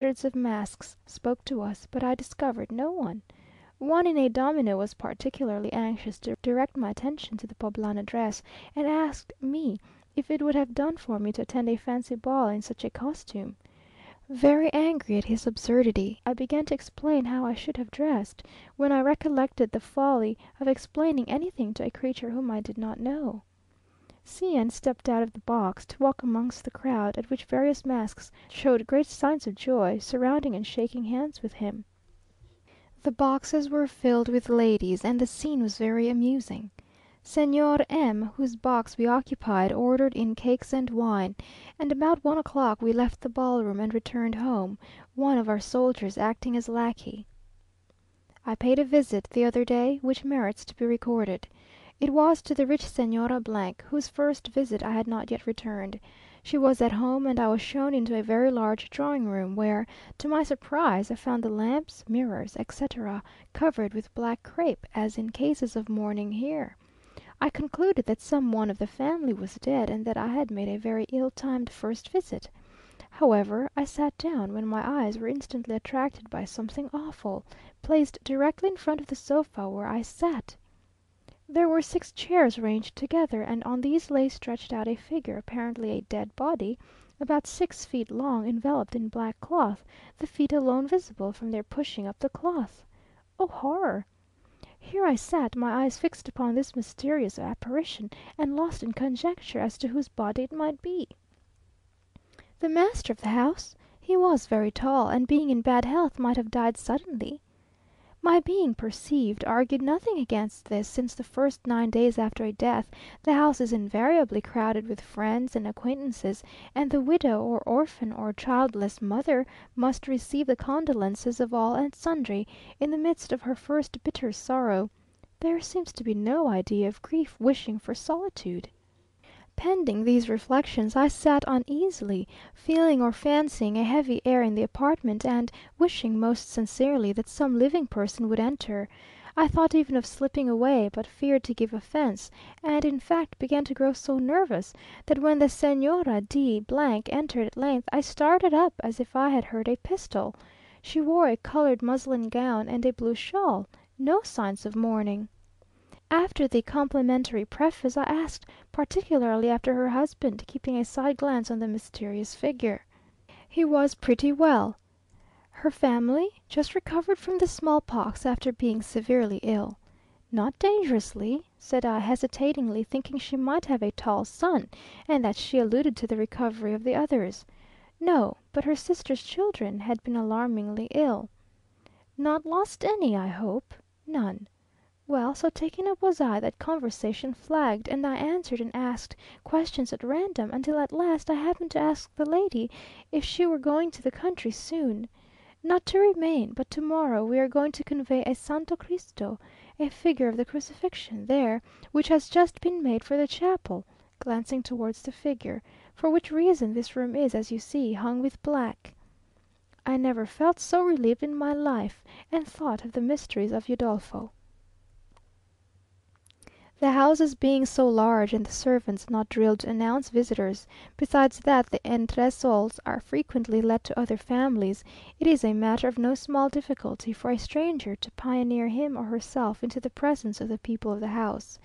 Hundreds of masks spoke to us, but I discovered no one. One in a domino was particularly anxious to direct my attention to the Poblana dress, and asked me if it would have done for me to attend a fancy ball in such a costume. Very angry at his absurdity, I began to explain how I should have dressed, when I recollected the folly of explaining anything to a creature whom I did not know. C n stepped out of the box to walk amongst the crowd, at which various masks showed great signs of joy, surrounding and shaking hands with him. The boxes were filled with ladies, and the scene was very amusing. Señor M , whose box we occupied, ordered in cakes and wine, and about 1 o'clock we left the ballroom and returned home, one of our soldiers acting as lackey. I paid a visit the other day, which merits to be recorded. It was to the rich Señora , whose first visit I had not yet returned. She was at home, and I was shown into a very large drawing room, where, to my surprise, I found the lamps, mirrors, etc., covered with black crape, as in cases of mourning here. I concluded that some one of the family was dead, and that I had made a very ill timed first visit. However, I sat down, when my eyes were instantly attracted by something awful, placed directly in front of the sofa where I sat. There were 6 chairs ranged together, and on these lay stretched out a figure, apparently a dead body, about 6 feet long, enveloped in black cloth, the feet alone visible from their pushing up the cloth. Oh, horror! Here I sat, my eyes fixed upon this mysterious apparition, and lost in conjecture as to whose body it might be. The master of the house? He was very tall, and being in bad health might have died suddenly. My being perceived argued nothing against this, since the first 9 days after a death the house is invariably crowded with friends and acquaintances, and the widow, or orphan, or childless mother must receive the condolences of all and sundry, in the midst of her first bitter sorrow. There seems to be no idea of grief wishing for solitude. Pending these reflections, I sat uneasily, feeling or fancying a heavy air in the apartment, and wishing most sincerely that some living person would enter. I thought even of slipping away, but feared to give offence, and in fact began to grow so nervous, that when the Señora D entered at length, I started up as if I had heard a pistol. She wore a coloured muslin gown and a blue shawl, no signs of mourning. After the complimentary preface, I asked particularly after her husband, keeping a side glance on the mysterious figure. He was pretty well. Her family? Just recovered from the smallpox, after being severely ill. Not dangerously, said I, hesitatingly, thinking she might have a tall son, and that she alluded to the recovery of the others. No, but her sister's children had been alarmingly ill. Not lost any, I hope? None. Well, so taken up was I that conversation flagged, and I answered and asked questions at random, until at last I happened to ask the lady if she were going to the country soon. Not to remain, but to-morrow we are going to convey a Santo Cristo, a figure of the crucifixion, there, which has just been made for the chapel, glancing towards the figure, for which reason this room is, as you see, hung with black. I never felt so relieved in my life, and thought of the mysteries of Udolpho. The houses being so large, and the servants not drilled to announce visitors, besides that the entresols are frequently let to other families, it is a matter of no small difficulty for a stranger to pioneer him or herself into the presence of the people of the house.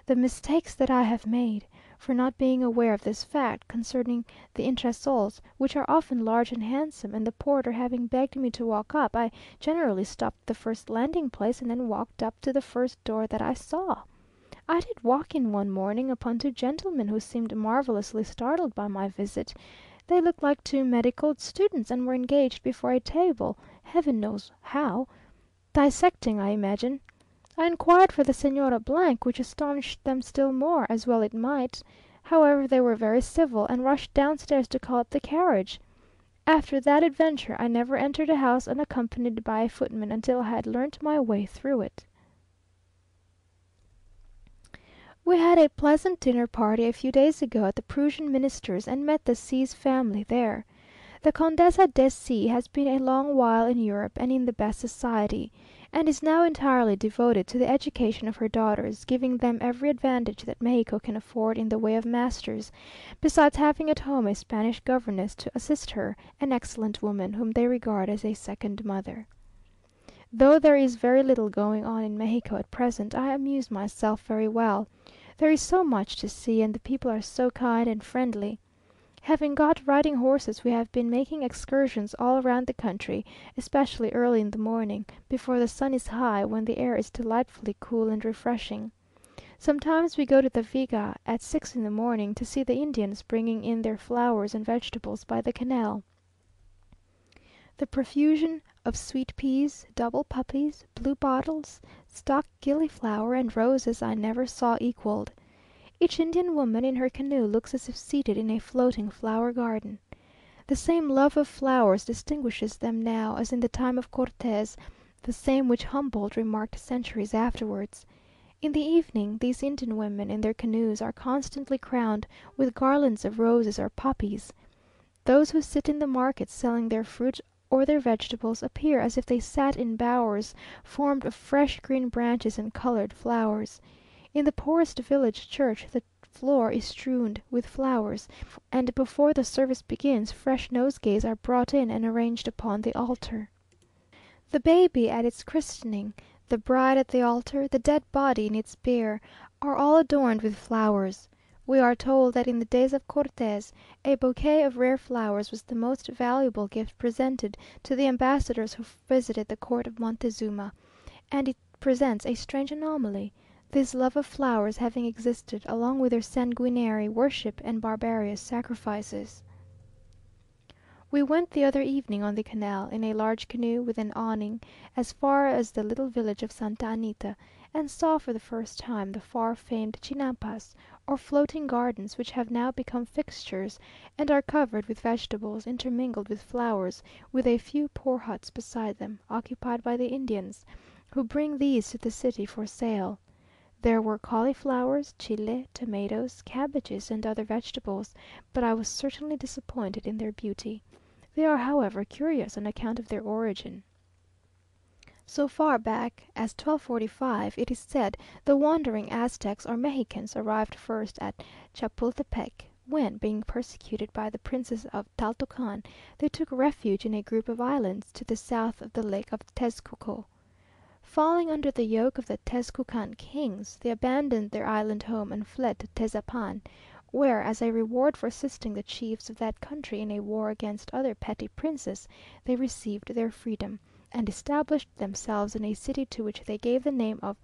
The mistakes that I have made, for not being aware of this fact concerning the entresols, which are often large and handsome, and the porter having begged me to walk up, I generally stopped at the first landing place, and then walked up to the first door that I saw. I did walk in one morning upon 2 gentlemen who seemed marvellously startled by my visit. They looked like 2 medical students, and were engaged before a table, heaven knows how, dissecting, I imagine. I inquired for the Señora , which astonished them still more, as well it might. However, they were very civil, and rushed downstairs to call up the carriage. After that adventure, I never entered a house unaccompanied by a footman, until I had learnt my way through it. We had a pleasant dinner party a few days ago at the Prussian Minister's, and met the C.'s family there. The Condesa de C. has been a long while in Europe, and in the best society. and is now entirely devoted to the education of her daughters, giving them every advantage that Mexico can afford in the way of masters, besides having at home a Spanish governess to assist her, an excellent woman, whom they regard as a second mother. Though there is very little going on in Mexico at present, I amuse myself very well. There is so much to see, and the people are so kind and friendly. Having got riding horses, we have been making excursions all round the country, especially early in the morning, before the sun is high, when the air is delightfully cool and refreshing. Sometimes we go to the Viga at 6 in the morning to see the Indians bringing in their flowers and vegetables by the canal. The profusion of sweet peas, double poppies, blue bottles, stock gilliflower, and roses I never saw equalled. Each Indian woman in her canoe looks as if seated in a floating flower garden. The same love of flowers distinguishes them now as in the time of Cortes, the same which Humboldt remarked centuries afterwards. In the evening, these Indian women in their canoes are constantly crowned with garlands of roses or poppies. Those who sit in the markets selling their fruit or their vegetables appear as if they sat in bowers formed of fresh green branches and coloured flowers. In the poorest village church the floor is strewn with flowers, and before the service begins fresh nosegays are brought in and arranged upon the altar. The baby at its christening, the bride at the altar, the dead body in its bier, are all adorned with flowers. We are told that in the days of Cortes a bouquet of rare flowers was the most valuable gift presented to the ambassadors who visited the court of Montezuma, and it presents a strange anomaly, this love of flowers having existed along with their sanguinary worship and barbarous sacrifices. We went the other evening on the canal, in a large canoe with an awning, as far as the little village of Santa Anita, and saw for the first time the far famed chinampas, or floating gardens, which have now become fixtures, and are covered with vegetables, intermingled with flowers, with a few poor huts beside them, occupied by the Indians, who bring these to the city for sale. There were cauliflowers, chile, tomatoes, cabbages, and other vegetables, but I was certainly disappointed in their beauty. They are, however, curious on account of their origin. So far back as 1245, it is said, the wandering Aztecs or Mexicans arrived first at Chapultepec, when, being persecuted by the princes of Taltocan, they took refuge in a group of islands to the south of the lake of Tezcuco. Falling under the yoke of the Tezcucan kings, they abandoned their island home and fled to Tezapan, where, as a reward for assisting the chiefs of that country in a war against other petty princes, they received their freedom, and established themselves in a city to which they gave the name of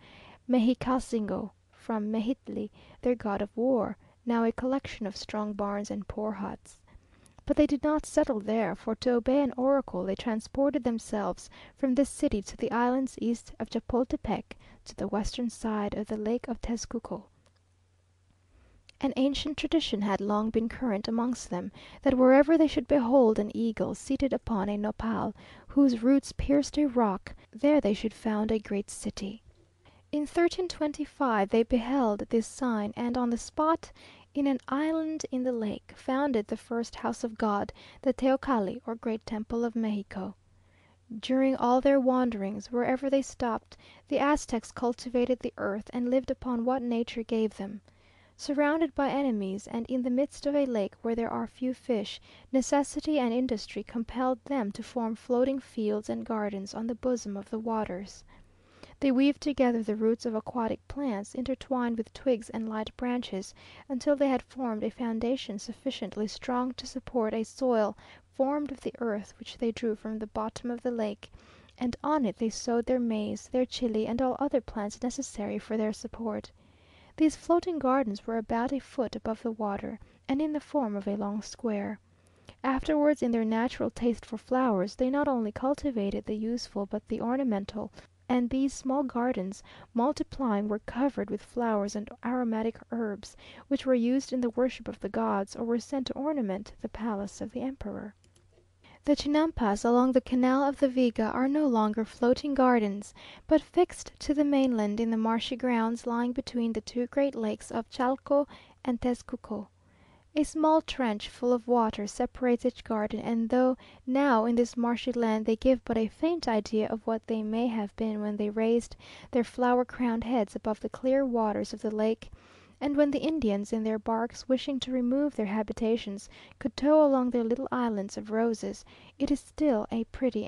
Mexicalcingo, from Mexitli, their god of war, now a collection of strong barns and poor huts. But they did not settle there, for to obey an oracle they transported themselves from this city to the islands east of Chapultepec, to the western side of the lake of Tezcuco. An ancient tradition had long been current amongst them, that wherever they should behold an eagle seated upon a nopal, whose roots pierced a rock, there they should found a great city. In 1325 they beheld this sign, and on the spot, in an island in the lake, founded the first house of God, the Teocalli, or Great Temple of Mexico. During all their wanderings, wherever they stopped, the Aztecs cultivated the earth and lived upon what nature gave them. Surrounded by enemies, and in the midst of a lake where there are few fish, necessity and industry compelled them to form floating fields and gardens on the bosom of the waters. They weave together the roots of aquatic plants, intertwined with twigs and light branches, until they had formed a foundation sufficiently strong to support a soil formed of the earth which they drew from the bottom of the lake, and on it they sowed their maize, their chili, and all other plants necessary for their support. These floating gardens were about a foot above the water, and in the form of a long square. Afterwards, in their natural taste for flowers, they not only cultivated the useful but the ornamental, and these small gardens, multiplying, were covered with flowers and aromatic herbs, which were used in the worship of the gods, or were sent to ornament the palace of the emperor. The chinampas along the canal of the Viga are no longer floating gardens, but fixed to the mainland in the marshy grounds lying between the two great lakes of Chalco and Tezcuco. A small trench full of water separates each garden, and though now in this marshy land they give but a faint idea of what they may have been when they raised their flower crowned heads above the clear waters of the lake, and when the Indians in their barks, wishing to remove their habitations, could tow along their little islands of roses, it is still a pretty